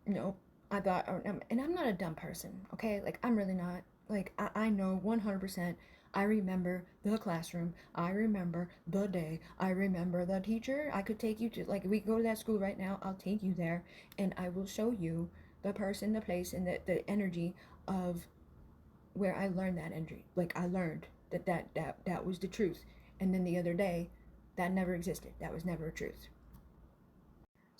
Speaker 1: No, I thought, and I'm not a dumb person, okay? Like, I'm really not. Like, I know 100%. I remember the classroom. I remember the day. I remember the teacher. I could take you to, like, we go to that school right now. I'll take you there, and I will show you the person, the place, and the energy of where I learned that energy. Like, I learned that was the truth. And then the other day, that never existed. That was never a truth.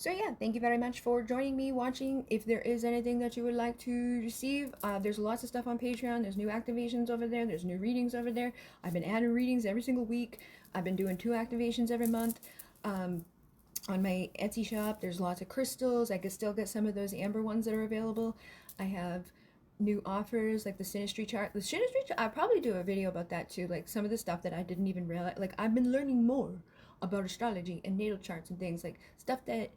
Speaker 1: So yeah, thank you very much for joining me, watching. If there is anything that you would like to receive, there's lots of stuff on Patreon. There's new activations over there. There's new readings over there. I've been adding readings every single week. I've been doing 2 activations every month. On my Etsy shop, there's lots of crystals. I could still get some of those amber ones that are available. I have new offers like the synastry chart. The synastry chart, I'll probably do a video about that too. Like some of the stuff that I didn't even realize. Like I've been learning more about astrology and natal charts and things, like stuff that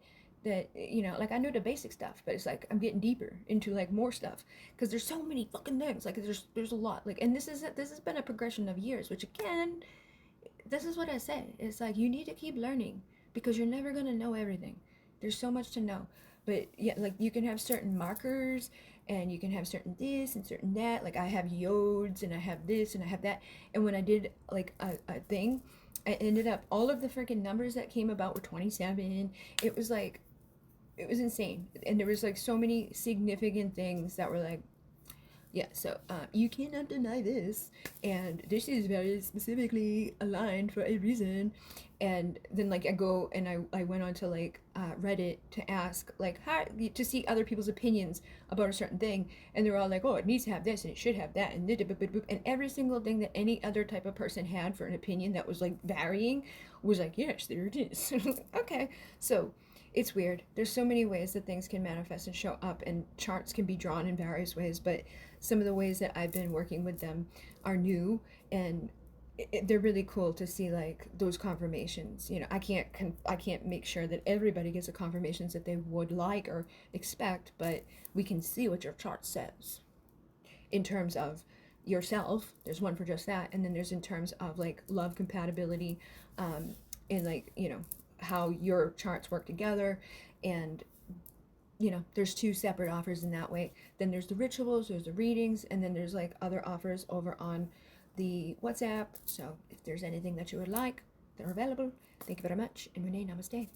Speaker 1: you know, like I know the basic stuff, but it's like I'm getting deeper into like more stuff because there's so many fucking things. Like there's a lot. Like, and this has been a progression of years, which again, this is what I said. It's like you need to keep learning because you're never gonna know everything. There's so much to know. But yeah, like you can have certain markers and you can have certain this and certain that. Like I have yodes and I have this and I have that. And when I did like a thing, I ended up all of the freaking numbers that came about were 27. It was like it was insane. And there was like so many significant things that were like, yeah, so you cannot deny this, and this is very specifically aligned for a reason. And then like I go and I went on to like Reddit to ask like how to see other people's opinions about a certain thing, and they were all like, oh, it needs to have this and it should have that, and every single thing that any other type of person had for an opinion that was like varying was like, yes, there it is. Okay, so it's weird. There's so many ways that things can manifest and show up, and charts can be drawn in various ways, but some of the ways that I've been working with them are new, and they're really cool to see like those confirmations. You know, I can't make sure that everybody gets the confirmations that they would like or expect, but we can see what your chart says in terms of yourself. There's one for just that, and then there's in terms of like love compatibility, and like, you know, how your charts work together. And you know, there's 2 separate offers in that way. Then there's the rituals, there's the readings, and then there's like other offers over on the WhatsApp. So if there's anything that you would like, they're available. Thank you very much, and Renee, namaste.